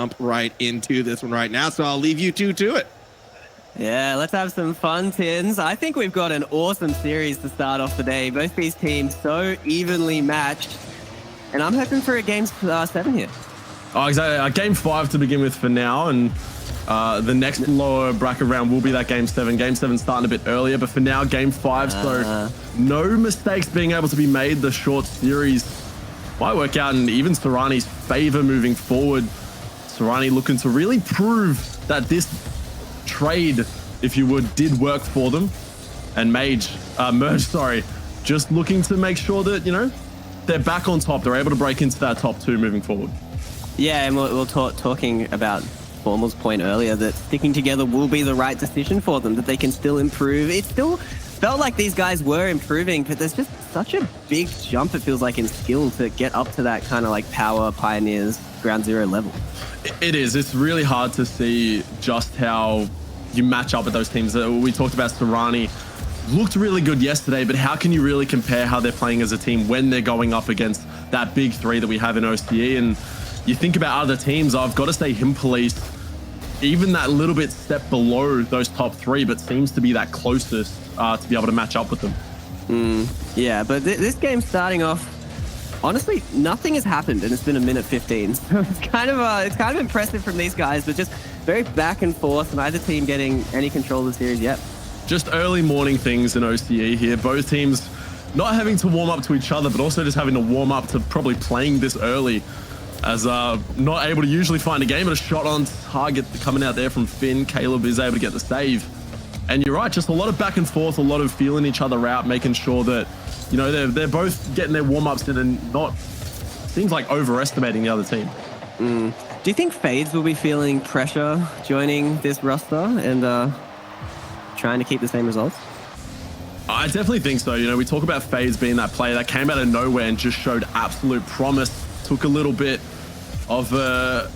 jump right into this one right now. So I'll leave you two to it. Yeah, let's have some fun, Tins. I think we've got an awesome series to start off the day. Both these teams so evenly matched. And I'm hoping for a game 7 here. Oh, exactly. Game 5 to begin with for now. And the next lower bracket round will be that game 7. Game 7 starting a bit earlier, but for now, game 5. So no mistakes being able to be made. The short series might work out in even Tsunari's favor moving forward. Tsunari looking to really prove that this trade, if you would, did work for them. And Merge, just looking to make sure that, you know, they're back on top. They're able to break into that top 2 moving forward. Yeah, and we'll talking about Formal's point earlier that sticking together will be the right decision for them, that they can still improve. It still felt like these guys were improving, but there's just such a big jump, it feels like, in skill to get up to that kind of like Power Pioneers Ground Zero level. It is. It's really hard to see just how you match up with those teams. We talked about Tsunari. Looked really good yesterday, but how can you really compare how they're playing as a team when they're going up against that big 3 that we have in OCE? And you think about other teams, I've got to say Him Police, even that little bit step below those top 3, but seems to be that closest to be able to match up with them. Yeah, but this game starting off, honestly, nothing has happened, and it's been a minute 15. So it's kind of impressive from these guys, but just very back and forth, and neither team getting any control of the series yet. Just early morning things in OCE here. Both teams not having to warm up to each other, but also just having to warm up to probably playing this early, as not able to usually find a game, but a shot on target coming out there from Finn. Caleb is able to get the save. And you're right, just a lot of back and forth, a lot of feeling each other out, making sure that, you know, they're both getting their warm-ups in and not, seems like, overestimating the other team. Do you think Fades will be feeling pressure joining this roster and trying to keep the same results? I definitely think so. You know, we talk about Fades being that player that came out of nowhere and just showed absolute promise. Took a little bit of a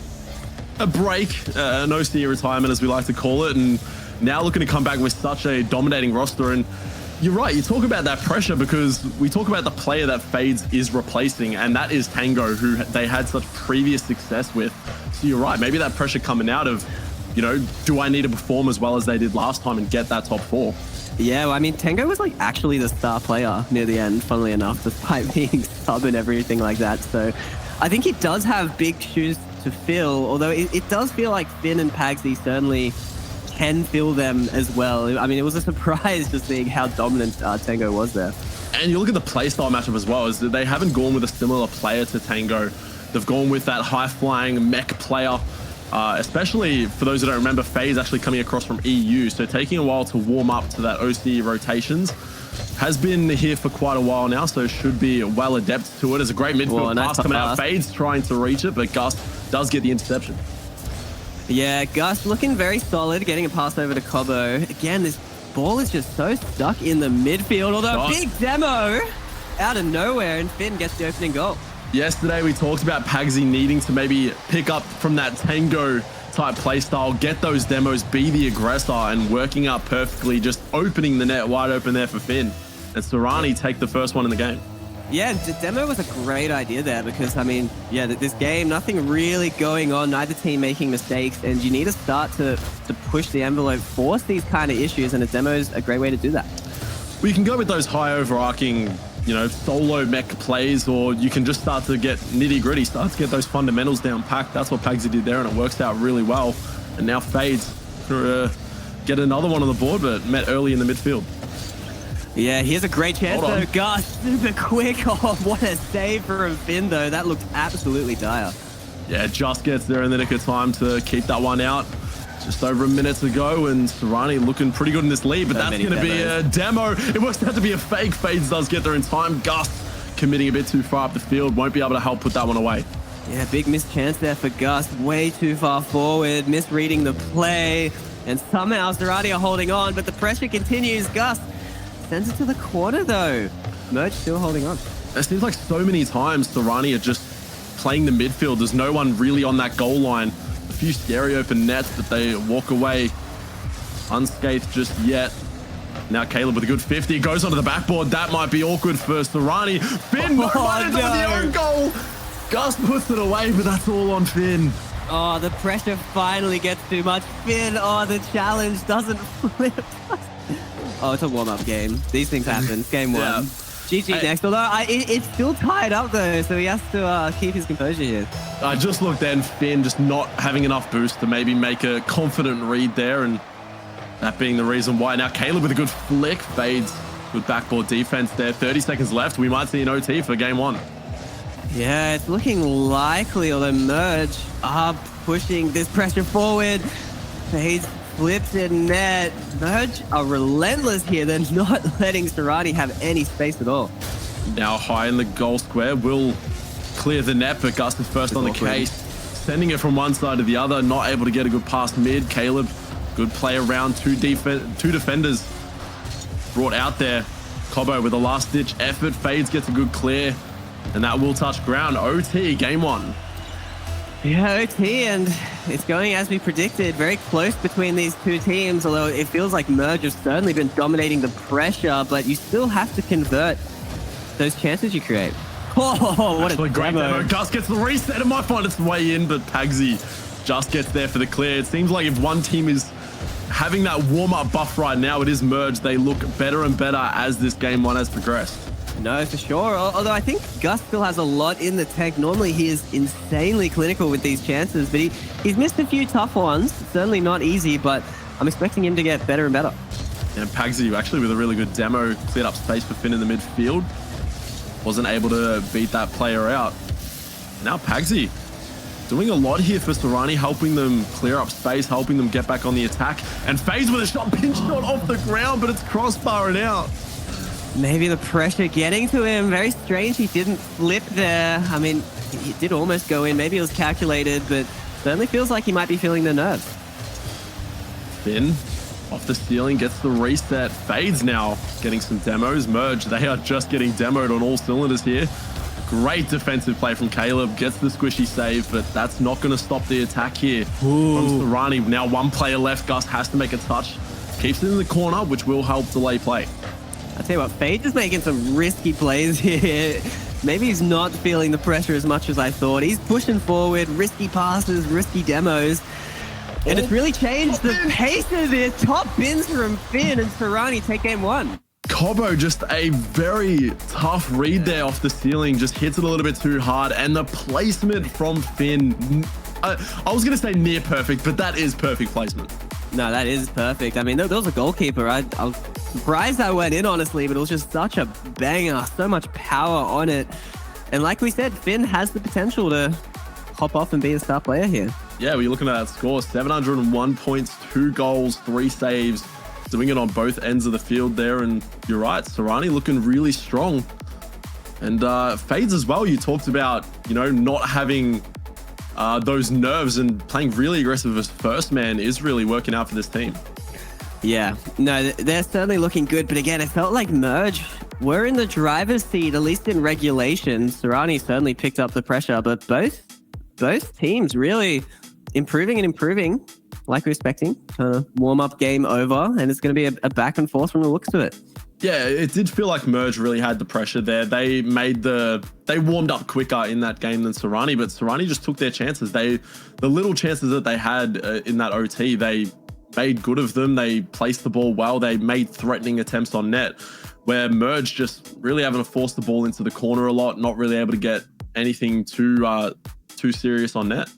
break, an OCE retirement, as we like to call it, and now looking to come back with such a dominating roster. And you're right, you talk about that pressure because we talk about the player that Fades is replacing, and that is Tango, who they had such previous success with. So you're right, maybe that pressure coming out of, you know, do I need to perform as well as they did last time and get that top 4? Yeah, well, I mean, Tango was like actually the star player near the end, funnily enough, despite being sub and everything like that. So I think he does have big shoes to fill, although it does feel like Finn and Pagsy certainly can fill them as well. I mean, it was a surprise just seeing how dominant Tango was there. And you look at the playstyle matchup as well, is that they haven't gone with a similar player to Tango. They've gone with that high-flying mech player. Especially for those who don't remember, FaZe actually coming across from EU, so taking a while to warm up to that OCE rotations. Has been here for quite a while now, so should be well adept to it. As a great midfield pass coming out. FaZe trying to reach it, but Gus does get the interception. Yeah, Gus looking very solid, getting a pass over to Cobo. Again, this ball is just so stuck in the midfield, although big demo out of nowhere, and Finn gets the opening goal. Yesterday, we talked about Pagsy needing to maybe pick up from that Tango type playstyle, get those demos, be the aggressor, and working out perfectly, just opening the net wide open there for Finn. And Tsunari take the first one in the game. Yeah, the demo was a great idea there because, I mean, yeah, this game, nothing really going on, neither team making mistakes, and you need to start to push the envelope, force these kind of issues, and a demo is a great way to do that. We can go with those high overarching, you know, solo mech plays, or you can just start to get nitty gritty, start to get those fundamentals down packed. That's what Pagsy did there, and it works out really well. And now Fades get another one on the board, but met early in the midfield. Yeah, here's a great chance though. Gus, super quick. Oh, what a save from Finn though. That looked absolutely dire. Yeah, just gets there in the nick of time to keep that one out. Just over a minute to go, and Tsunari looking pretty good in this lead, but that's going to be a demo. It works out to be a fake. Fades does get there in time. Gus committing a bit too far up the field. Won't be able to help put that one away. Yeah, big missed chance there for Gus. Way too far forward, misreading the play, and somehow Tsunari are holding on, but the pressure continues. Gus sends it to the corner though. Merge still holding on. It seems like so many times Tsunari are just playing the midfield. There's no one really on that goal line. A few scary open nets, but they walk away unscathed just yet. Now Caleb with a good 50 goes onto the backboard. That might be awkward for Tsunari. Finn, no, on the own goal. Gus puts it away, but that's all on Finn. Oh, the pressure finally gets too much. Finn, oh, the challenge doesn't flip. Oh, it's a warm-up game. These things happen. Game one. Yeah. GG next. Although it's still tied up though, so he has to keep his composure here. I just looked then, Finn just not having enough boost to maybe make a confident read there, and that being the reason why. Now Caleb with a good flick, fades, good backboard defense there. 30 seconds left. We might see an OT for game one. Yeah, it's looking likely, although Merge are pushing this pressure forward. Fades flips in net. Merge are relentless here. They're not letting Tsunari have any space at all. Now high in the goal square will clear the net, but Gus is first on the case. Sending it from one side to the other, not able to get a good pass mid. Caleb, good play around two defenders brought out there. Cobbo with a last-ditch effort. Fades gets a good clear, and that will touch ground. OT, game one. Yeah, OT, and it's going as we predicted. Very close between these two teams, although it feels like Merge has certainly been dominating the pressure, but you still have to convert those chances you create. Oh, what a great demo. Gus gets the reset. It might find its way in, but Pagsy just gets there for the clear. It seems like if one team is having that warm-up buff right now, it is Merge. They look better and better as this game one has progressed. No, for sure. Although I think Gus still has a lot in the tank. Normally he is insanely clinical with these chances, but he's missed a few tough ones. Certainly not easy, but I'm expecting him to get better and better. And Pagsy actually with a really good demo, cleared up space for Finn in the midfield. Wasn't able to beat that player out. Now Pagsy doing a lot here for Tsunari, helping them clear up space, helping them get back on the attack. And FaZe with a shot, pinch shot off the ground, but it's crossbarring out. Maybe the pressure getting to him. Very strange he didn't flip there. I mean, he did almost go in. Maybe it was calculated, but certainly feels like he might be feeling the nerves. Finn off the ceiling, gets the reset. Fades now getting some demos. Merge, they are just getting demoed on all cylinders here. Great defensive play from Caleb. Gets the squishy save, but that's not going to stop the attack here from Tsunari. Now one player left. Gus has to make a touch. Keeps it in the corner, which will help delay play. I tell you what, Fade is making some risky plays here. Maybe he's not feeling the pressure as much as I thought. He's pushing forward, risky passes, risky demos. And it's really changed the pace of this. Top bins from Finn, and Tsunari take game one. Cobbo, just a very tough read there off the ceiling. Just hits it a little bit too hard. And the placement from Finn, I was going to say near perfect, but that is perfect placement. No, that is perfect. I mean, there was a goalkeeper. I was surprised I went in, honestly, but it was just such a banger. So much power on it. And like we said, Finn has the potential to hop off and be a star player here. Yeah, we're looking at that score. 701 points, 2 goals, 3 saves. Doing it on both ends of the field there. And you're right, Tsunari looking really strong. And Fades as well, you talked about, you know, not having those nerves, and playing really aggressive as first man is really working out for this team. Yeah, no, they're certainly looking good. But again, it felt like Merge were in the driver's seat, at least in regulation. Tsunari certainly picked up the pressure, but both teams really improving and improving like we're expecting. Kind of warm-up game over, and it's going to be a back and forth from the looks of it. Yeah, it did feel like Merge really had the pressure there. They warmed up quicker in that game than Tsunari, but Tsunari just took their chances. The little chances that they had in that OT, they made good of them. They placed the ball well. They made threatening attempts on net, where Merge just really having to force the ball into the corner a lot, not really able to get anything too serious on net.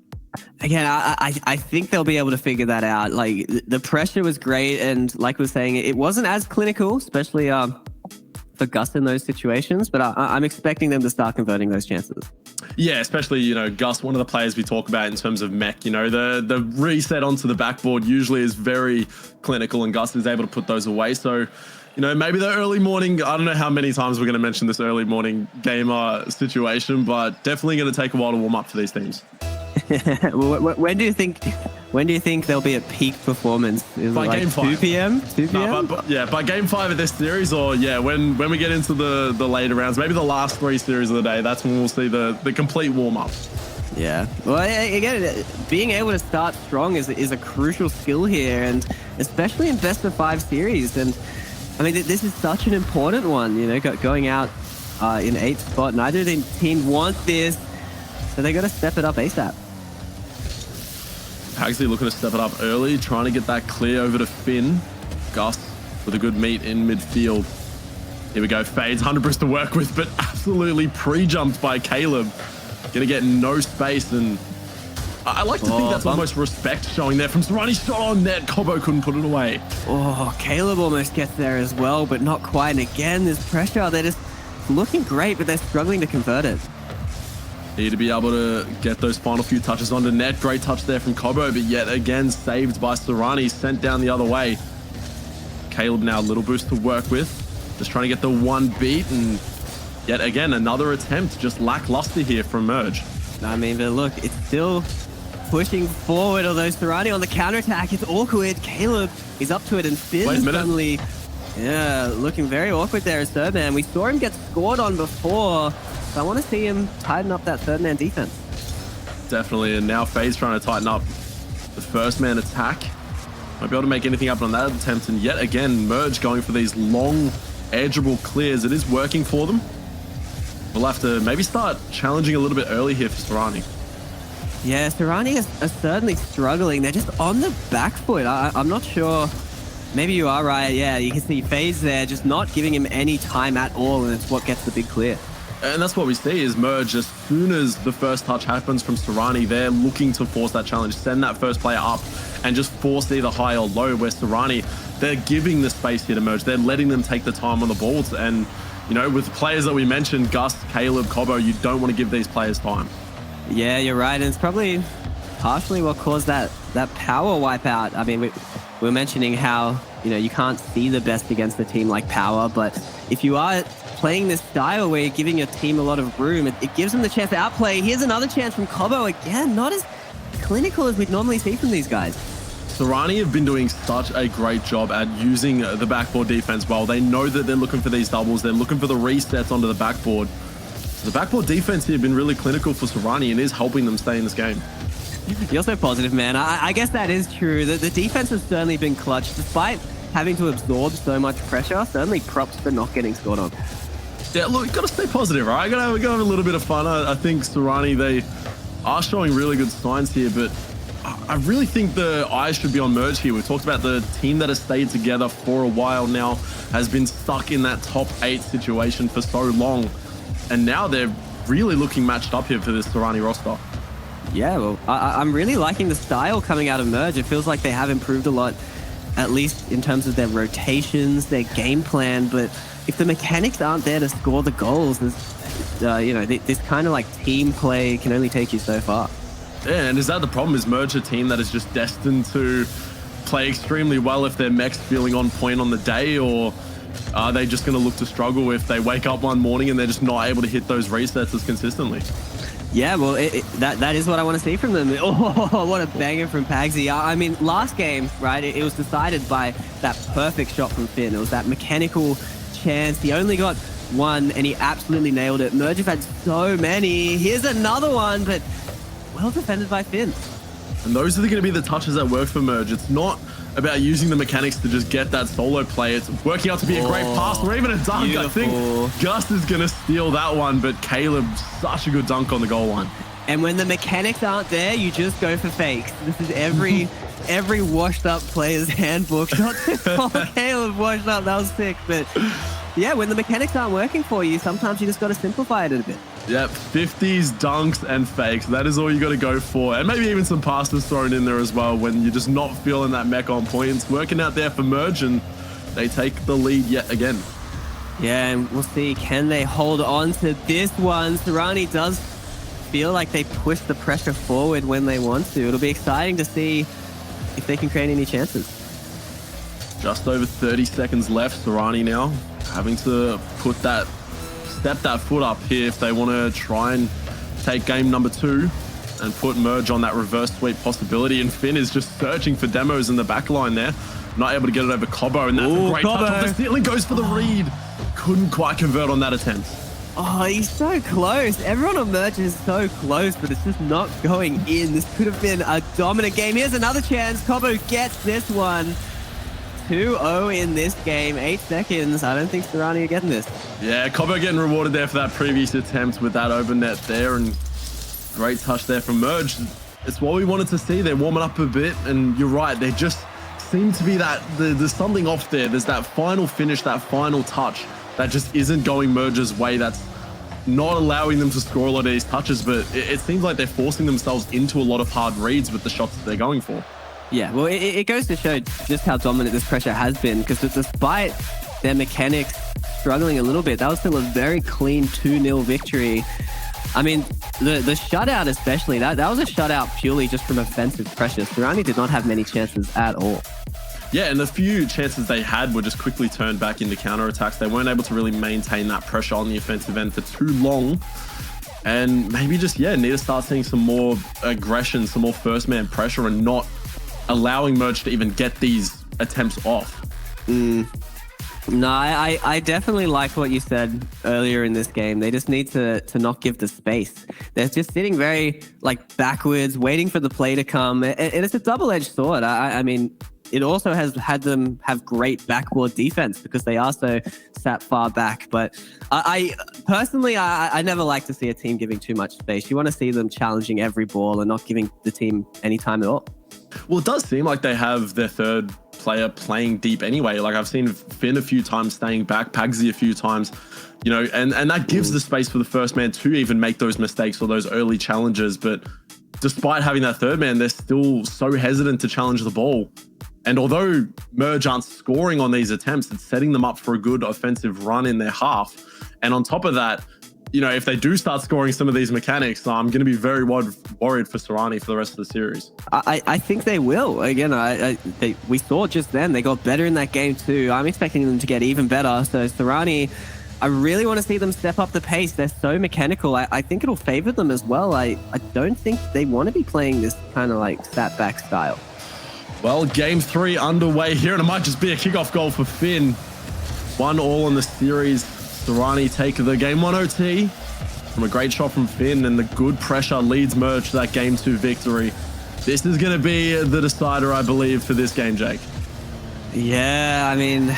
Again, I think they'll be able to figure that out. Like, the pressure was great, and like we were saying, it wasn't as clinical, especially for Gus in those situations, but I'm expecting them to start converting those chances. Yeah, especially, you know, Gus, one of the players we talk about in terms of mech, you know, the reset onto the backboard usually is very clinical, and Gus is able to put those away. So, you know, maybe the early morning, I don't know how many times we're going to mention this early morning gamer situation, but definitely going to take a while to warm up for these teams. When do you think they'll be at peak performance? Is by it like game 5. 2 p.m.? 2 p.m.? No, but by game 5 of this series, or yeah, when we get into the later rounds, maybe the last 3 series of the day, that's when we'll see the complete warm up. Yeah. Well, again, being able to start strong is a crucial skill here, and especially in best of 5 series. And I mean, this is such an important one. You know, going out in 8th spot. Neither team want this, so they got to step it up ASAP. Pagsley looking to step it up early, trying to get that clear over to Finn. Gus with a good meet in midfield. Here we go, Fades, 100 bricks to work with, but absolutely pre-jumped by Caleb. Gonna get no space, and I like to think that's almost respect showing there from Tsunari. Shot on net, Cobo couldn't put it away. Oh, Caleb almost gets there as well, but not quite. And again, there's pressure. They're just looking great, but they're struggling to convert it. Need to be able to get those final few touches onto net. Great touch there from Cobo, but yet again saved by Tsunari, sent down the other way. Caleb now a little boost to work with. Just trying to get the one beat, and yet again, another attempt. Just lackluster here from Merge. I mean, but look, it's still pushing forward, although Tsunari on the counterattack is awkward. Caleb is up to it, and Finn suddenly, looking very awkward there as third man. We saw him get scored on before, so I want to see him tighten up that third man defense. Definitely, and now Fade's trying to tighten up the first man attack. Might be able to make anything happen on that attempt, and yet again, Merge going for these long, edgeable clears. It is working for them. We'll have to maybe start challenging a little bit early here for Tsunari. Yeah, Tsunari are certainly struggling. They're just on the back foot. I'm not sure. Maybe you are right. Yeah, you can see FaZe there just not giving him any time at all, and it's what gets the big clear. And that's what we see is Merge, as soon as the first touch happens from Tsunari, they're looking to force that challenge, send that first player up, and just force either high or low, where Tsunari, they're giving the space here to Merge. They're letting them take the time on the balls. And, you know, with players that we mentioned, Gus, Caleb, Cobo, you don't want to give these players time. Yeah, you're right. And it's probably partially what caused that power wipeout. I mean, we were mentioning how, you know, you can't see the best against a team like Power, but if you are playing this style where you're giving your team a lot of room, it gives them the chance to outplay. Here's another chance from Cobo again, not as clinical as we'd normally see from these guys. Tsunari have been doing such a great job at using the backboard defense well. They know that they're looking for these doubles. They're looking for the resets onto the backboard. So the backboard defense here have been really clinical for Tsunari and is helping them stay in this game. You're so positive, man. I guess that is true. The defense has certainly been clutch, despite having to absorb so much pressure. Certainly props for not getting scored on. Yeah, look, you got to stay positive, right? You got to have a little bit of fun. I think Tsunari, they are showing really good signs here, but I really think the eyes should be on Merge here. We've talked about the team that has stayed together for a while now, has been stuck in that top 8 situation for so long, and now they're really looking matched up here for this Tsunari roster. Yeah, well, I'm really liking the style coming out of Merge. It feels like they have improved a lot, at least in terms of their rotations, their game plan, but if the mechanics aren't there to score the goals, you know, this kind of like team play can only take you so far. Yeah, and is that the problem? Is Merge a team that is just destined to play extremely well if their mech's feeling on point on the day, or are they just going to look to struggle if they wake up one morning and they're just not able to hit those resets as consistently? Yeah, well, that is what I want to see from them. Oh, what a banger from Pagsy. I mean, last game, right, it was decided by that perfect shot from Finn. It was that mechanical chance. He only got one, and he absolutely nailed it. Merge have had so many. Here's another one, but well defended by Finn. And those are going to be the touches that work for Merge. It's not about using the mechanics to just get that solo play. It's working out to be a great pass or even a dunk. Beautiful. I think Gus is going to steal that one, but Caleb, such a good dunk on the goal line. And when the mechanics aren't there, you just go for fakes. This is every washed up player's handbook. Not to call Caleb washed up, that was sick. But yeah, when the mechanics aren't working for you, sometimes you just got to simplify it a bit. Yep, 50s, dunks, and fakes. That is all you got to go for. And maybe even some passes thrown in there as well when you're just not feeling that mech on point. It's working out there for Merge, and they take the lead yet again. Yeah, and we'll see, can they hold on to this one? Tsunari does feel like they push the pressure forward when they want to. It'll be exciting to see if they can create any chances. Just over 30 seconds left. Tsunari now having to step that foot up here if they want to try and take game number 2 and put Merge on that reverse sweep possibility. And Finn is just searching for demos in the back line there. Not able to get it over Cobo, and that's a great touch off the ceiling. Goes for the read. Couldn't quite convert on that attempt. Oh, he's so close. Everyone on Merge is so close, but it's just not going in. This could have been a dominant game. Here's another chance. Cobo gets this one. 2-0 in this game, 8 seconds. I don't think Tsunari are getting this. Yeah, Cobo getting rewarded there for that previous attempt with that over net there, and great touch there from Merge. It's what we wanted to see. They're warming up a bit, and you're right. They just seem to be that there's something off there. There's that final finish, that final touch that just isn't going Merge's way. That's not allowing them to score a lot of these touches, but it seems like they're forcing themselves into a lot of hard reads with the shots that they're going for. Yeah, well, it goes to show just how dominant this pressure has been, because despite their mechanics struggling a little bit, that was still a very clean 2-0 victory. I mean, the shutout especially, that was a shutout purely just from offensive pressure. Tsunari did not have many chances at all. Yeah, and the few chances they had were just quickly turned back into counterattacks. They weren't able to really maintain that pressure on the offensive end for too long. And maybe just, need to start seeing some more aggression, some more first-man pressure, and not allowing Merge to even get these attempts off. No, I definitely like what you said earlier in this game. They just need to not give the space. They're just sitting very backwards, waiting for the play to come. And it's a double-edged sword. I mean, it also has had them have great backboard defense because they are so sat far back. But I personally never like to see a team giving too much space. You want to see them challenging every ball and not giving the team any time at all. Well, it does seem like they have their third player playing deep anyway. Like, I've seen Finn a few times staying back, Pagsy a few times, and that gives the space for the first man to even make those mistakes or those early challenges. But despite having that third man, they're still so hesitant to challenge the ball. And although Merge aren't scoring on these attempts, it's setting them up for a good offensive run in their half. And on top of that, if they do start scoring some of these mechanics, I'm going to be very worried for Tsunari for the rest of the series. I think they will. Again, we saw just then they got better in that game too. I'm expecting them to get even better. So Tsunari, I really want to see them step up the pace. They're so mechanical. I think it'll favor them as well. I don't think they want to be playing this kind of sat back style. Well, game 3 underway here, and it might just be a kickoff goal for Finn. 1-1 in the series. Tsunari take the game 1 OT from a great shot from Finn, and the good pressure leads Merge to that game 2 victory. This is going to be the decider, I believe, for this game, Jake. Yeah, I mean,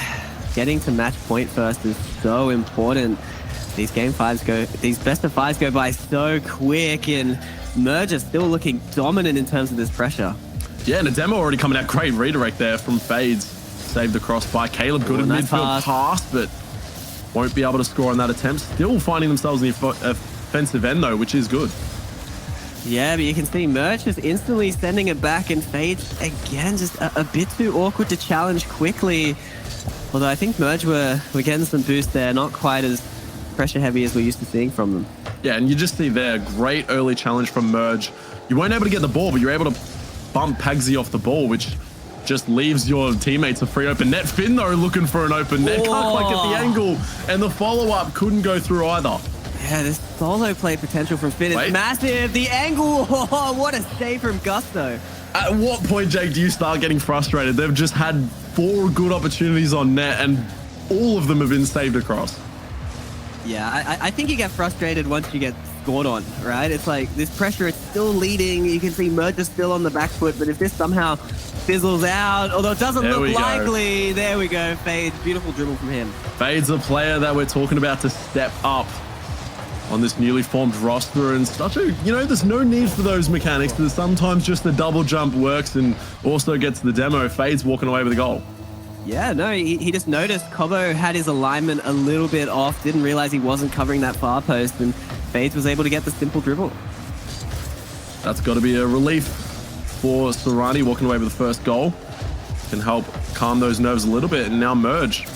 getting to match point first is so important. These best of 5s go by so quick, and Merge is still looking dominant in terms of this pressure. Yeah, and a demo already coming out. Great redirect there from Fades. Saved across by Caleb. Good at midfield pass, but won't be able to score on that attempt. Still finding themselves in the offensive end, though, which is good. Yeah, but you can see Merch is instantly sending it back, and Fades, again, just a bit too awkward to challenge quickly. Although I think Merge were getting some boost there, not quite as pressure heavy as we're used to seeing from them. Yeah, and you just see there, great early challenge from Merge. You weren't able to get the ball, but you're able to bump Pagsy off the ball, which just leaves your teammates a free open net. Finn, though, looking for an open net. Can't quite get the angle, and the follow-up couldn't go through either. Yeah, this solo play potential from Finn is massive. The angle, what a save from Gusto. At what point, Jake, do you start getting frustrated? They've just had 4 good opportunities on net, and all of them have been saved across. Yeah, I think you get frustrated once you get scored on, right? It's like this pressure, it's still leading. You can see Merge is still on the back foot, but if this somehow fizzles out, although it doesn't look likely, there we go. Fades, beautiful dribble from him. Fades a player that we're talking about to step up on this newly formed roster, and such a, there's no need for those mechanics, because sometimes just the double jump works and also gets the demo. Fades walking away with a goal. Yeah, no, he just noticed Cobo had his alignment a little bit off, didn't realize he wasn't covering that far post, and Fades was able to get the simple dribble. That's got to be a relief for Tsunari walking away with the first goal. Can help calm those nerves a little bit, and now Merge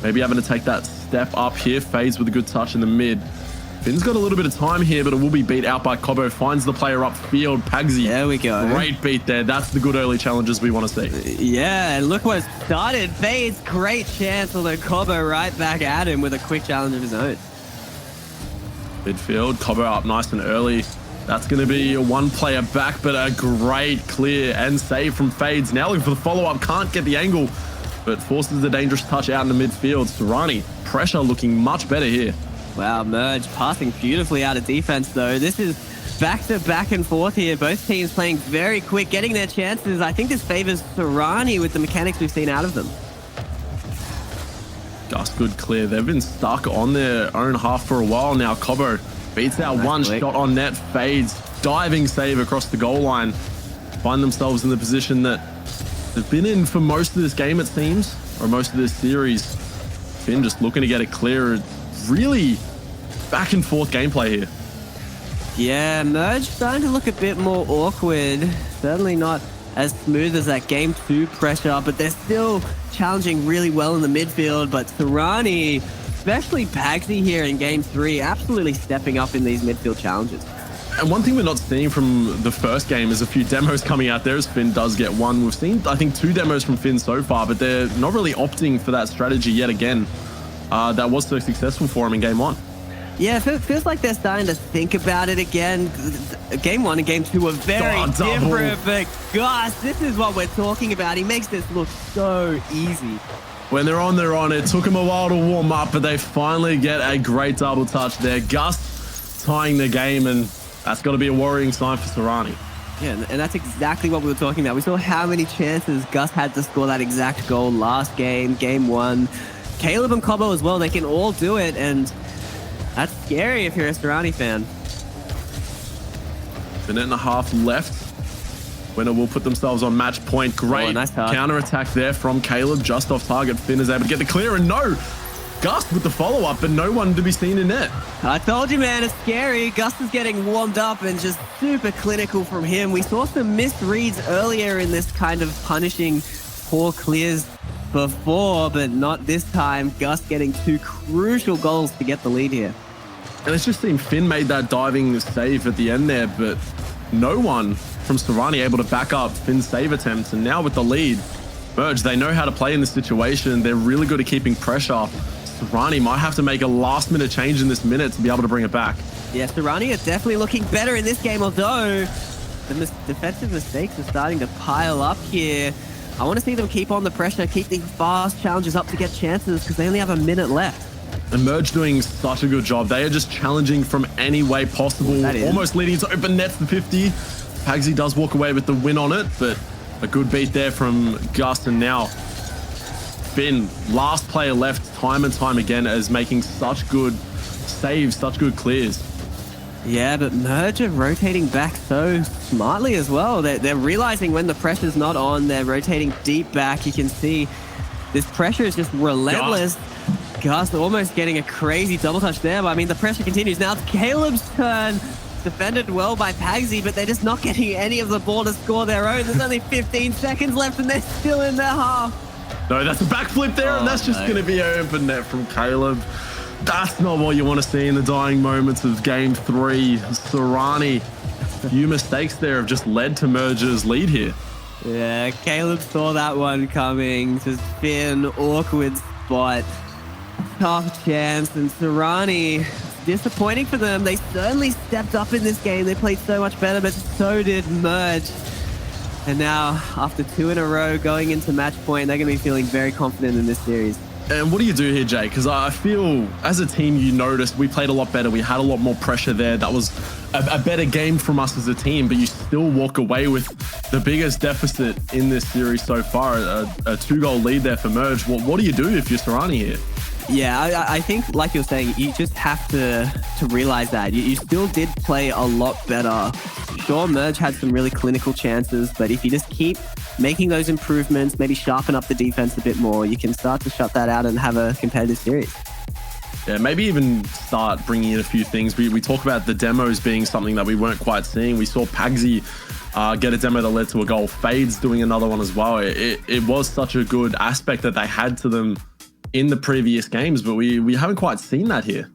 maybe having to take that step up here. Fades with a good touch in the mid. Finn's got a little bit of time here, but it will be beat out by Cobo. Finds the player upfield. Pagsy. There we go. Great beat there. That's the good early challenges we want to see. Yeah, and look what started. Fades, great chance, although Cobo right back at him with a quick challenge of his own. Midfield. Cobo up nice and early. That's going to be one player back, but a great clear and save from Fades. Now looking for the follow-up. Can't get the angle, but forces a dangerous touch out in the midfield. Tsunari, pressure looking much better here. Wow, Merge passing beautifully out of defense, though. This is back and forth here. Both teams playing very quick, getting their chances. I think this favors Tsunari with the mechanics we've seen out of them. Gus, good clear. They've been stuck on their own half for a while now. Cobo beats out one shot on net. Fades diving save across the goal line. Find themselves in the position that they've been in for most of this game, it seems, or most of this series. Finn just looking to get it clear. Really back and forth gameplay here. Yeah, Merge starting to look a bit more awkward. Certainly not as smooth as that game 2 pressure, but they're still challenging really well in the midfield. But Tsunari, especially Pagsy here in game 3, absolutely stepping up in these midfield challenges. And one thing we're not seeing from the first game is a few demos coming out there as Finn does get one. We've seen, I think, 2 demos from Finn so far, but they're not really opting for that strategy yet again. That was so successful for him in game 1. Yeah, it feels like they're starting to think about it again. Game 1 and game 2 were very different, but gosh, this is what we're talking about. He makes this look so easy. When they're on, they're on. It took them a while to warm up, but they finally get a great double touch there. Gus tying the game, and that's got to be a worrying sign for Tsunari. Yeah, and that's exactly what we were talking about. We saw how many chances Gus had to score that exact goal last game, game 1. Caleb and Cobo as well, they can all do it, and that's scary if you're a Tsunari fan. Minute and a half left. Winner will put themselves on match point. Great nice counter-attack there from Caleb, just off target. Finn is able to get the clear, and no! Gus with the follow-up, but no one to be seen in net. I told you, man, it's scary. Gus is getting warmed up and just super clinical from him. We saw some misreads earlier in this kind of punishing poor clears before, but not this time. Gus getting 2 crucial goals to get the lead here. And it's just seemed Finn made that diving save at the end there, but no one from Tsunari able to back up Finn's save attempts. And now with the lead, Merge, they know how to play in this situation. They're really good at keeping pressure. Tsunari might have to make a last-minute change in this minute to be able to bring it back. Yeah, Tsunari are definitely looking better in this game, although the defensive mistakes are starting to pile up here. I want to see them keep on the pressure, keep these fast challenges up to get chances because they only have a minute left. And Merge doing such a good job. They are just challenging from any way possible, almost leading to open nets the 50. Pagsy does walk away with the win on it, but a good beat there from Gus. And now Finn, last player left time and time again, as making such good saves, such good clears. Yeah, but Merge are rotating back so smartly as well. They're realizing when the pressure's not on, they're rotating deep back. You can see this pressure is just relentless. Gus almost getting a crazy double touch there, but I mean, the pressure continues. Now it's Caleb's turn. Defended well by Pagsy, but they're just not getting any of the ball to score their own. There's only 15 seconds left and they're still in their half. No, that's a backflip there, and that's just going to be an open net from Caleb. That's not what you want to see in the dying moments of game 3. Tsunari, few mistakes there have just led to Merge's lead here. Yeah, Caleb saw that one coming. Just Finn, awkward spot. Tough chance, and Tsunari, disappointing for them. They certainly stepped up in this game. They played so much better, but so did Merge. And now, after 2 in a row going into match point, they're going to be feeling very confident in this series. And what do you do here, Jay? Because I feel, as a team, you noticed we played a lot better. We had a lot more pressure there. That was a better game from us as a team, but you still walk away with the biggest deficit in this series so far, a 2-goal lead there for Merge. What do you do if you're Tsunari here? Yeah, I think, like you're saying, you just have to realize that. You still did play a lot better. Sure, Merge had some really clinical chances, but if you just keep making those improvements, maybe sharpen up the defense a bit more, you can start to shut that out and have a competitive series. Yeah, maybe even start bringing in a few things. We talk about the demos being something that we weren't quite seeing. We saw Pagsy get a demo that led to a goal. Fades doing another one as well. It was such a good aspect that they had to them in the previous games, but we haven't quite seen that here.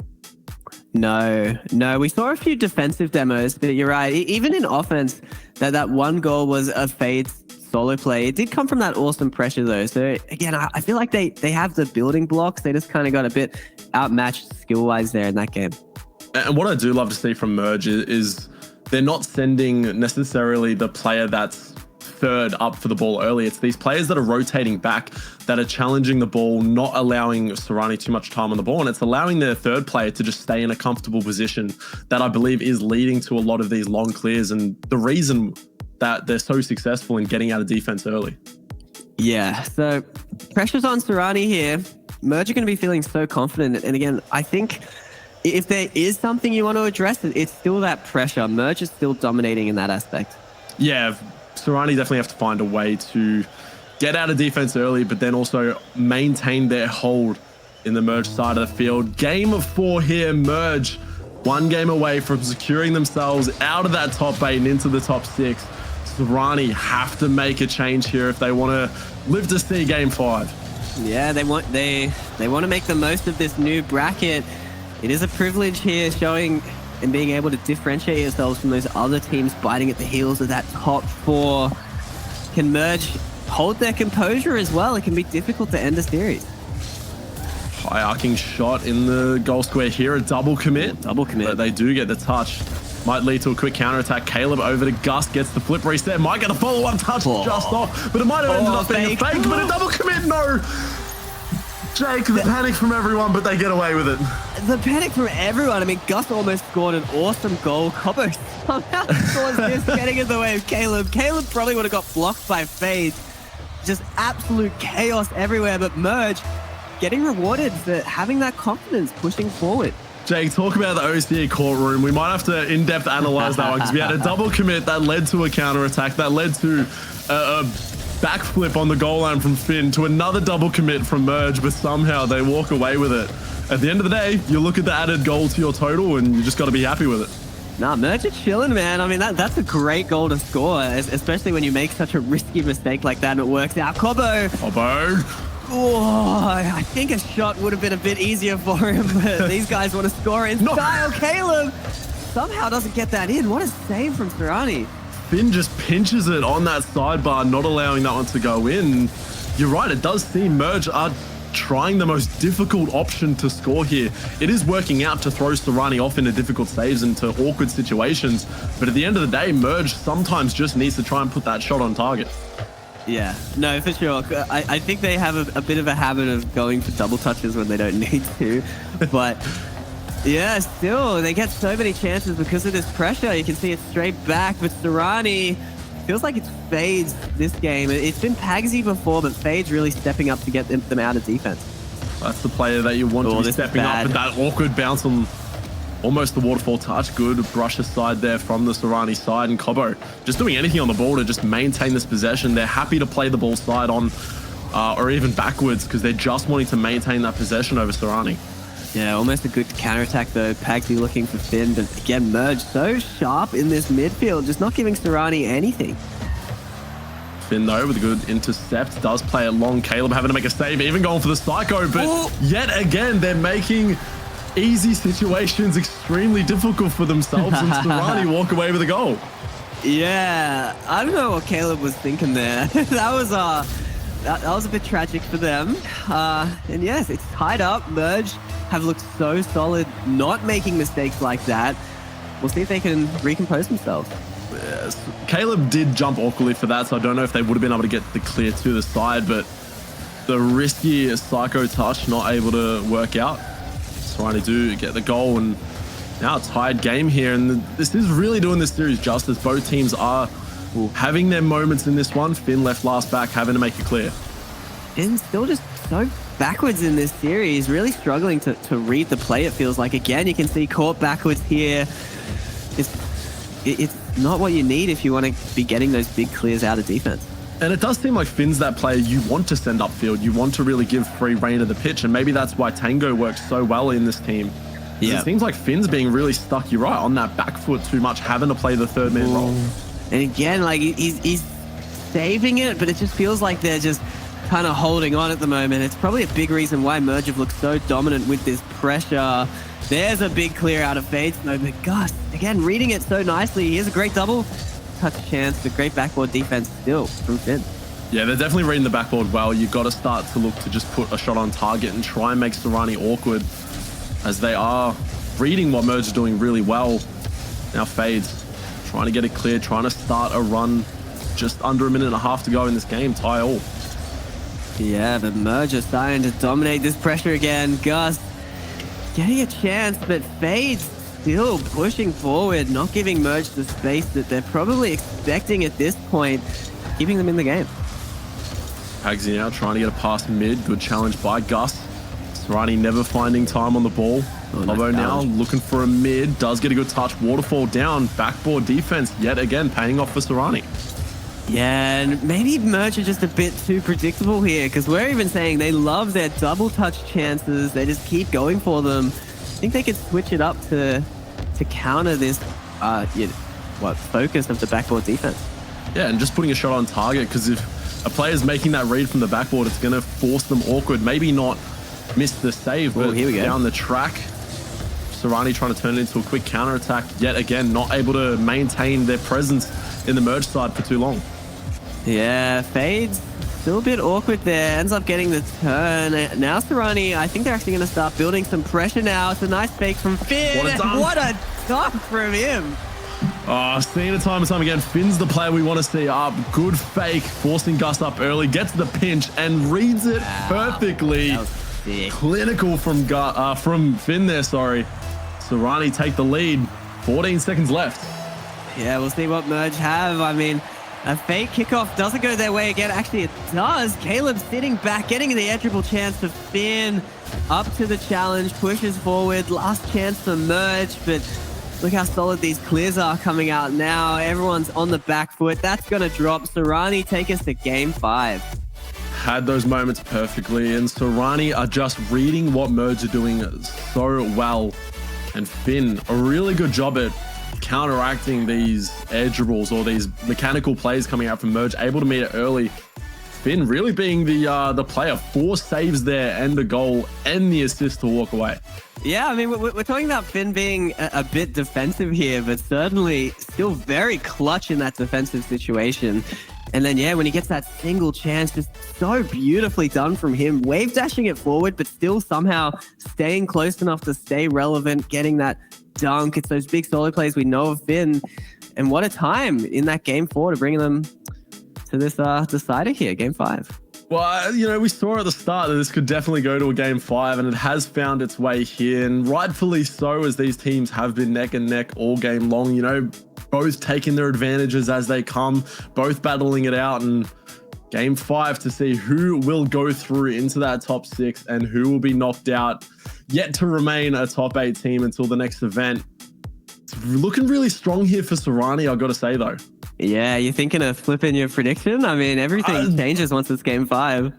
No, we saw a few defensive demos, but you're right. Even in offense, that one goal was a fade solo play. It did come from that awesome pressure though. So again, I feel like they have the building blocks. They just kind of got a bit outmatched skill-wise there in that game. And what I do love to see from Merge is they're not sending necessarily the player that's third up for the ball early. It's these players that are rotating back, that are challenging the ball, not allowing Tsunari too much time on the ball, and it's allowing their third player to just stay in a comfortable position that I believe is leading to a lot of these long clears and the reason that they're so successful in getting out of defense early. Yeah, so pressure's on Tsunari here. Merge are going to be feeling so confident, and again, I think if there is something you want to address, it's still that pressure. Merge is still dominating in that aspect. Yeah, Tsunari definitely have to find a way to get out of defense early, but then also maintain their hold in the Merge side of the field. Game of 4 here, Merge. 1 game away from securing themselves out of that top 8 and into the top 6. Tsunari have to make a change here if they want to live to see game 5. Yeah, they want to make the most of this new bracket. It is a privilege here, showing and being able to differentiate yourselves from those other teams biting at the heels of that top 4. Can Merge hold their composure as well? It can be difficult to end a series. High arcing shot in the goal square here, a double commit. Double commit. But they do get the touch. Might lead to a quick counter attack. Caleb over to Gus, gets the flip reset. Might get a follow-up touch just off, but it might have ended up being a fake, but a double commit, no. Jake, the panic from everyone, but they get away with it. The panic from everyone. I mean, Gus almost scored an awesome goal. Cobbo somehow scores this, getting in the way of Caleb. Caleb probably would have got blocked by Fade. Just absolute chaos everywhere, but Merge getting rewarded for having that confidence, pushing forward. Jake, talk about the OCA courtroom. We might have to in-depth analyze that one because we had a double commit that led to a counter attack, that led to a backflip on the goal line from Finn, to another double commit from Merge, but somehow they walk away with it. At the end of the day, you look at the added goal to your total and you just got to be happy with it. Nah, Merge are chilling, man. I mean, that's a great goal to score, especially when you make such a risky mistake like that and it works out. Cobbo. Oh, I think a shot would have been a bit easier for him, but these guys want to score in style. Caleb somehow doesn't get that in. What a save from Tsunari. Finn just pinches it on that sidebar, not allowing that one to go in. You're right, it does seem Merge are trying the most difficult option to score here. It is working out to throw Tsunari off into difficult saves and to awkward situations, but at the end of the day, Merge sometimes just needs to try and put that shot on target. Yeah, no, for sure. I think they have a bit of a habit of going for double touches when they don't need to. But yeah, still, they get so many chances because of this pressure. You can see it straight back, but Tsunari feels like it's Fade's this game. It's been Pagsy before, but Fade's really stepping up to get them out of defense. That's the player that you want to be stepping up with that awkward bounce on almost the waterfall touch. Good brush aside there from the Tsunari side, and Cobbo just doing anything on the ball to just maintain this possession. They're happy to play the ball side on or even backwards because they're just wanting to maintain that possession over Tsunari. Yeah, almost a good counterattack though. Pagsy looking for Finn, but again, Merge so sharp in this midfield, just not giving Tsunari anything. Finn though with a good intercept, does play it long. Caleb having to make a save, even going for the psycho, but yet again, they're making easy situations extremely difficult for themselves, and Tsunari walk away with a goal. Yeah, I don't know what Caleb was thinking there. that was a bit tragic for them. And yes, it's tied up. Merge have looked so solid, not making mistakes like that. We'll see if they can recompose themselves. Yes. Caleb did jump awkwardly for that, so I don't know if they would have been able to get the clear to the side, but the risky psycho touch not able to work out. Trying to do get the goal, and now a tied game here, and this is really doing this series justice. Both teams are having their moments in this one. Finn left last back, having to make it clear. And still just so backwards in this series, really struggling to read the play, it feels like. Again, you can see caught backwards here. It's not what you need if you want to be getting those big clears out of defense. And it does seem like Finn's that player you want to send upfield. You want to really give free reign of the pitch. And maybe that's why Tango works so well in this team. Yeah. It seems like Finn's being really stuck, you're right, on that back foot too much, having to play the third man role. And again, like he's saving it, but it just feels like they're just kind of holding on at the moment. It's probably a big reason why Merge have looked so dominant with this pressure. There's a big clear out of Fades. No, but Gus, again, reading it so nicely. Here's a great double touch chance, but great backboard defense still from Finn. Yeah, they're definitely reading the backboard well. You've got to start to look to just put a shot on target and try and make Tsunari awkward, as they are reading what Merge is doing really well. Now Fades trying to get it clear, trying to start a run. Just under a minute and a half to go in this game, tie all. Yeah, the Merge are starting to dominate this pressure again. Gus getting a chance, but Fades still pushing forward, not giving Merge the space that they're probably expecting at this point, keeping them in the game. Pagsy now trying to get a pass mid. Good challenge by Gus. Tsunari never finding time on the ball. Kobo now looking for a mid, does get a good touch. Waterfall down, backboard defense yet again, paying off for Tsunari. Yeah, and maybe Merge are just a bit too predictable here, because we're even saying they love their double touch chances. They just keep going for them. I think they could switch it up to counter this focus of the backboard defense. Yeah, and just putting a shot on target, because if a player's making that read from the backboard, it's going to force them awkward. Maybe not miss the save, but here we go. Down the track, Tsunari trying to turn it into a quick counter attack. Yet again, not able to maintain their presence in the Merge side for too long. Yeah, Fade's still a bit awkward there. Ends up getting the turn. Now Tsunari, I think they're actually going to start building some pressure now. It's a nice fake from Finn. What a dunk from him. Oh, seeing it time and time again. Finn's the player we want to see up. Good fake, forcing Gus up early, gets the pinch and reads it perfectly. That was sick. Clinical from Finn there, sorry. Tsunari take the lead. 14 seconds left. Yeah, we'll see what Merge have. I mean, a fake kickoff doesn't go their way again. Actually, it does. Caleb sitting back, getting the edgeable chance for Finn. Up to the challenge, pushes forward. Last chance for Merge, but look how solid these clears are coming out now. Everyone's on the back foot. That's going to drop. Tsunari take us to game 5. Had those moments perfectly, and Tsunari are just reading what Merge are doing so well. And Finn, a really good job at counteracting these edgeables or these mechanical plays coming out from Merge, able to meet it early. Finn really being the player. 4 saves there and a goal and the assist to walk away. Yeah, I mean, we're talking about Finn being a bit defensive here, but certainly still very clutch in that defensive situation. And then, yeah, when he gets that single chance, just so beautifully done from him, wave dashing it forward, but still somehow staying close enough to stay relevant, getting that dunk. It's those big solo plays we know of Finn. And what a time in that game 4 to bring them to this decider here, game 5. Well, you know, we saw at the start that this could definitely go to a game 5, and it has found its way here, and rightfully so, as these teams have been neck and neck all game long, you know, both taking their advantages as they come, both battling it out, and game 5 to see who will go through into that top 6 and who will be knocked out, yet to remain a top 8 team until the next event. It's looking really strong here for Tsunari, I've got to say, though. Yeah, you're thinking of flipping your prediction? I mean, everything changes once it's game 5.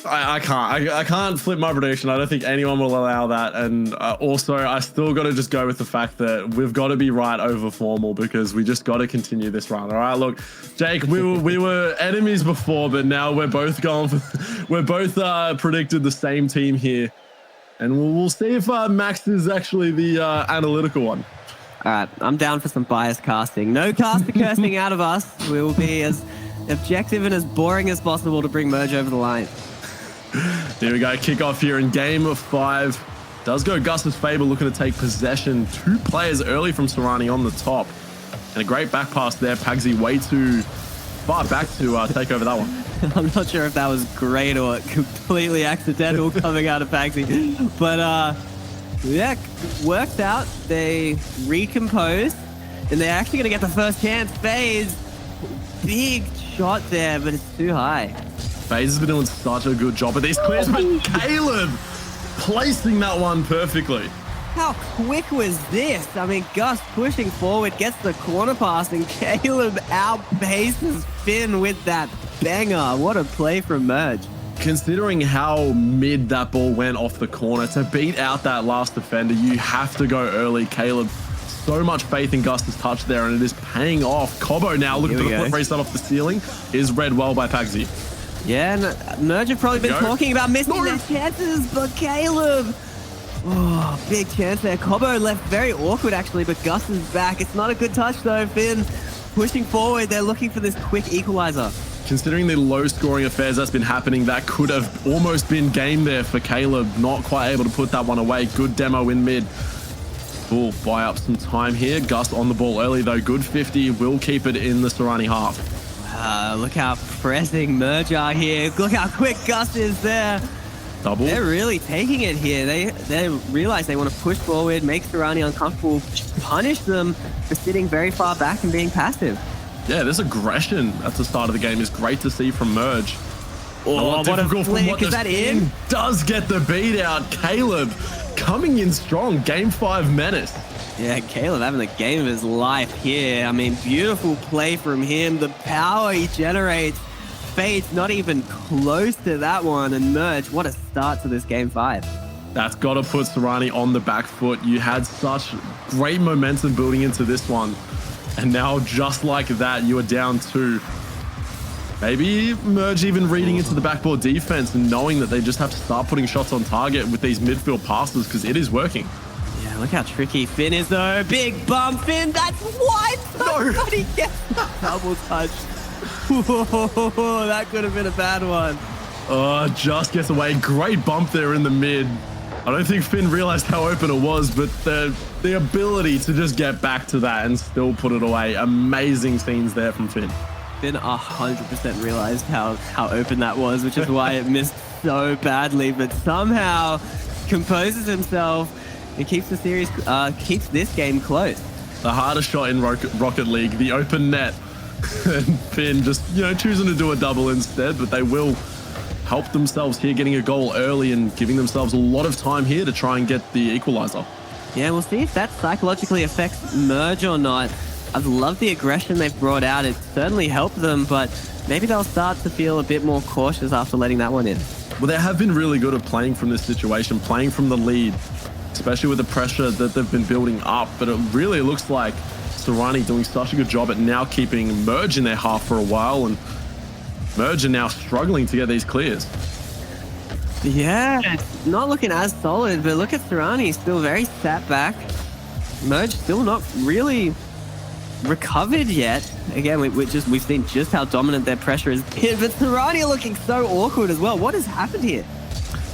I can't flip my prediction. I don't think anyone will allow that. And also, I still got to just go with the fact that we've got to be right over formal, because we just got to continue this run. All right, look, Jake, we were enemies before, but now we're both going for, we're both predicted the same team here, and we'll see if Max is actually the analytical one. All right, I'm down for some biased casting. No caster cursing out of us. We will be as objective and as boring as possible to bring Merge over the line. Here we go, kickoff here in game 5. Does go Gus's favor, looking to take possession. 2 players early from Tsunari on the top. And a great back pass there. Pagsy way too far back to take over that one. I'm not sure if that was great or completely accidental coming out of Pagsy. But yeah, worked out. They recomposed, and they're actually going to get the first chance. FaZe, big shot there, but it's too high. FaZe has been doing such a good job at these clears, but Caleb placing that one perfectly. How quick was this? I mean, Gus pushing forward, gets the corner pass, and Caleb outpaces Finn with that banger. What a play from Merge. Considering how mid that ball went off the corner, to beat out that last defender, you have to go early. Caleb, so much faith in Gus's touch there, and it is paying off. Kobo now looking for the foot race off the ceiling, is read well by Pagsy. Yeah, and Merge have probably been talking about missing their chances, but Caleb, oh, big chance there. Kobo left very awkward actually, but Gus is back. It's not a good touch though. Finn pushing forward. They're looking for this quick equalizer. Considering the low-scoring affairs that's been happening, that could have almost been game there for Caleb. Not quite able to put that one away. Good demo in mid. We'll buy up some time here. Gus on the ball early, though. Good 50. Will keep it in the Tsunari half. Look how pressing Merge are here. Look how quick Gus is there. Double. They're really taking it here. They realize they want to push forward, make Tsunari uncomfortable, punish them for sitting very far back and being passive. Yeah, this aggression at the start of the game is great to see from Merge. Oh, what a flick. Is that in? Does get the beat out. Caleb coming in strong. Game 5 menace. Yeah, Caleb having the game of his life here. I mean, beautiful play from him. The power he generates. Fade's not even close to that one. And Merge, what a start to this game 5. That's got to put Tsunari on the back foot. You had such great momentum building into this one. And now, just like that, you are down 2. Maybe Merge even reading into the backboard defense and knowing that they just have to start putting shots on target with these midfield passes because it is working. Yeah, look how tricky Finn is though. Big bump, Finn, that's wide. No. But he gets the double touch. Whoa, that could have been a bad one. Just gets away. Great bump there in the mid. I don't think Finn realized how open it was, but the ability to just get back to that and still put it away. Amazing scenes there from Finn. Finn 100% realized how open that was, which is why it missed so badly, but somehow composes himself and keeps the series, keeps this game close. The hardest shot in Rocket League, the open net. And Finn just, choosing to do a double instead, but they will help themselves here, getting a goal early and giving themselves a lot of time here to try and get the equalizer. Yeah, we'll see if that psychologically affects Merge or not. I've loved the aggression they've brought out. It certainly helped them, but maybe they'll start to feel a bit more cautious after letting that one in. Well, they have been really good at playing from this situation, playing from the lead, especially with the pressure that they've been building up. But it really looks like Tsunari doing such a good job at now keeping Merge in their half for a while, and Merge are now struggling to get these clears. Yeah, it's not looking as solid, but look at Tsunari, still very sat back. Merge still not really recovered yet. Again, we've seen just how dominant their pressure has been, but Tsunari are looking so awkward as well. What has happened here?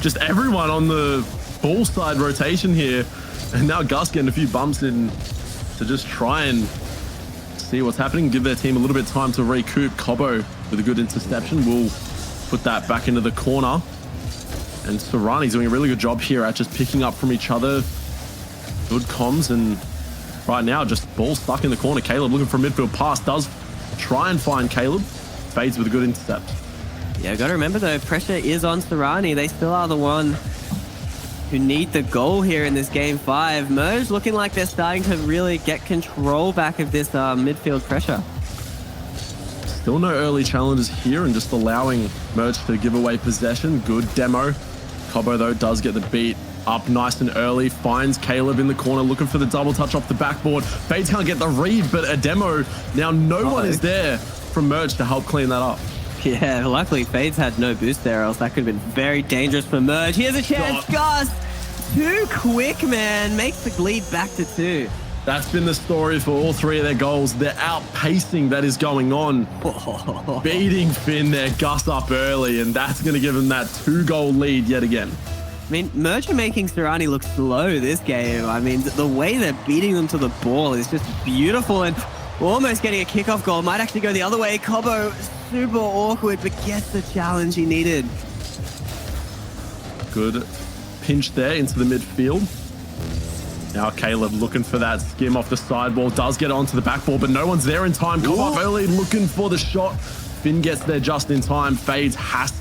Just everyone on the ball side rotation here, and now Gus getting a few bumps in to just try and see what's happening, give their team a little bit of time to recoup. Cobo with a good interception will put that back into the corner. And Tsunari's doing a really good job here at just picking up from each other. Good comms, and right now just ball stuck in the corner. Caleb looking for a midfield pass, does try and find Caleb. Fades with a good intercept. Yeah, got to remember though, pressure is on Tsunari. They still are the one who need the goal here in this game 5. Merge looking like they're starting to really get control back of this midfield pressure. Still no early challenges here and just allowing Merge to give away possession. Good demo. Cobo though does get the beat up nice and early, finds Caleb in the corner looking for the double touch off the backboard. Fades can't get the read, but a demo. Now no one is there from Merge to help clean that up. Yeah, luckily Fades had no boost there, else that could have been very dangerous for Merge. Here's a chance, Gus! Too quick, man. Makes the lead back to 2. That's been the story for all 3 of their goals. They're outpacing that is going on. Beating Finn there, Gus up early, and that's going to give them that 2-goal lead yet again. I mean, Merge are making Tsunari look slow this game. I mean, the way they're beating them to the ball is just beautiful, and almost getting a kickoff goal. Might actually go the other way. Cobo, super awkward, but gets the challenge he needed. Good pinch there into the midfield. Now Caleb looking for that skim off the sidewall. Does get onto the backboard, but no one's there in time. Come up early looking for the shot. Finn gets there just in time. Fades has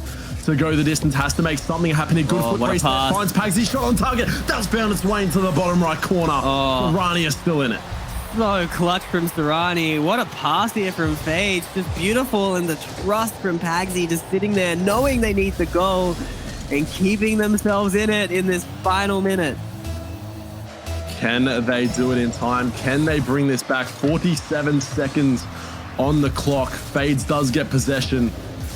to go the distance, has to make something happen. A good foot race there. Finds Pagsy, shot on target. That's found its way into the bottom right corner. Tsunari is still in it. So clutch from Tsunari. What a pass here from Fades. Just beautiful, and the trust from Pagsy just sitting there knowing they need the goal and keeping themselves in it in this final minute. Can they do it in time? Can they bring this back? 47 seconds on the clock. Fades does get possession.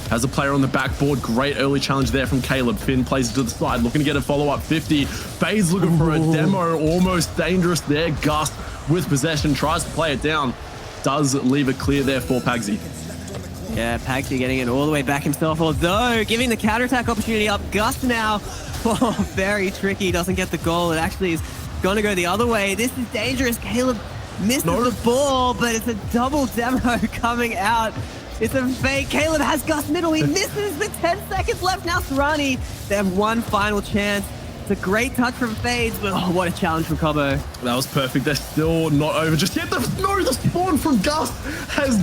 Has a player on the backboard. Great early challenge there from Caleb. Finn plays it to the side, looking to get a follow-up 50. Fades looking for a demo. Almost dangerous there. Gus with possession, tries to play it down. Does leave it clear there for Pagsy. Yeah, Pagsy getting it all the way back himself, although giving the counter-attack opportunity up. Gus now, very tricky, doesn't get the goal. It actually is going to go the other way. This is dangerous. Caleb misses the ball, but it's a double demo coming out. It's a fake. Caleb has Gus middle. He misses with 10 seconds left. Now Tsunari, they have one final chance. It's a great touch from Fades, but what a challenge from Cobo. That was perfect. They're still not over just yet. The spawn from Gus has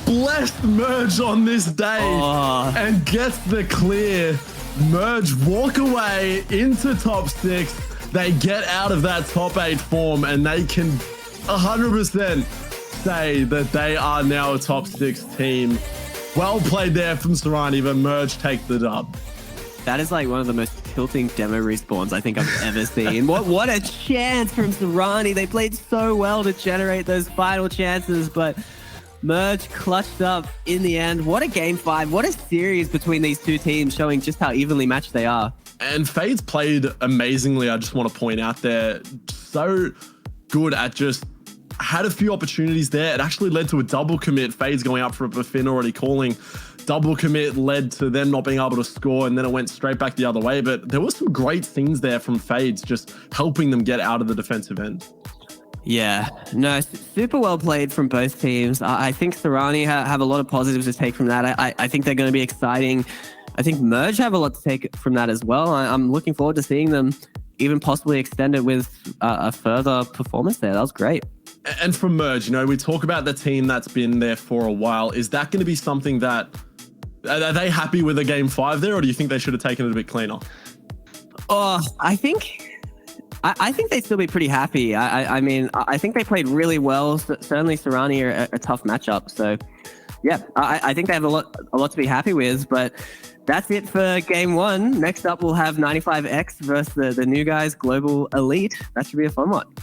blessed Merge on this day and gets the clear. Merge walk away into top 6. they get out of that top 8 form and they can 100% say that they are now a top 6 team. Well played there from Tsunari, but Merge take the dub. That is like one of the most tilting demo respawns I think I've ever seen. What a chance from Tsunari. They played so well to generate those final chances, but Merge clutched up in the end. What a game 5. What a series between these two teams, showing just how evenly matched they are. And Fade's played amazingly, I just want to point out there. So good at just had a few opportunities there. It actually led to a double commit. Fade's going up for a Finn already calling. Double commit led to them not being able to score, and then it went straight back the other way. But there were some great things there from Fades, just helping them get out of the defensive end. Yeah, no, super well played from both teams. I think Tsunari have a lot of positives to take from that. I think they're going to be exciting. I think Merge have a lot to take from that as well. I'm looking forward to seeing them even possibly extend it with a further performance there. That was great. And from Merge, you know, we talk about the team that's been there for a while. Is that going to be something that... Are they happy with a game 5 there, or do you think they should have taken it a bit cleaner? Oh, I think they'd still be pretty happy. I mean, I think they played really well. Certainly, Tsunari are a tough matchup. So, yeah, I think they have a lot to be happy with. But that's it for game 1. Next up, we'll have 95X versus the new guys, Global Elite. That should be a fun one.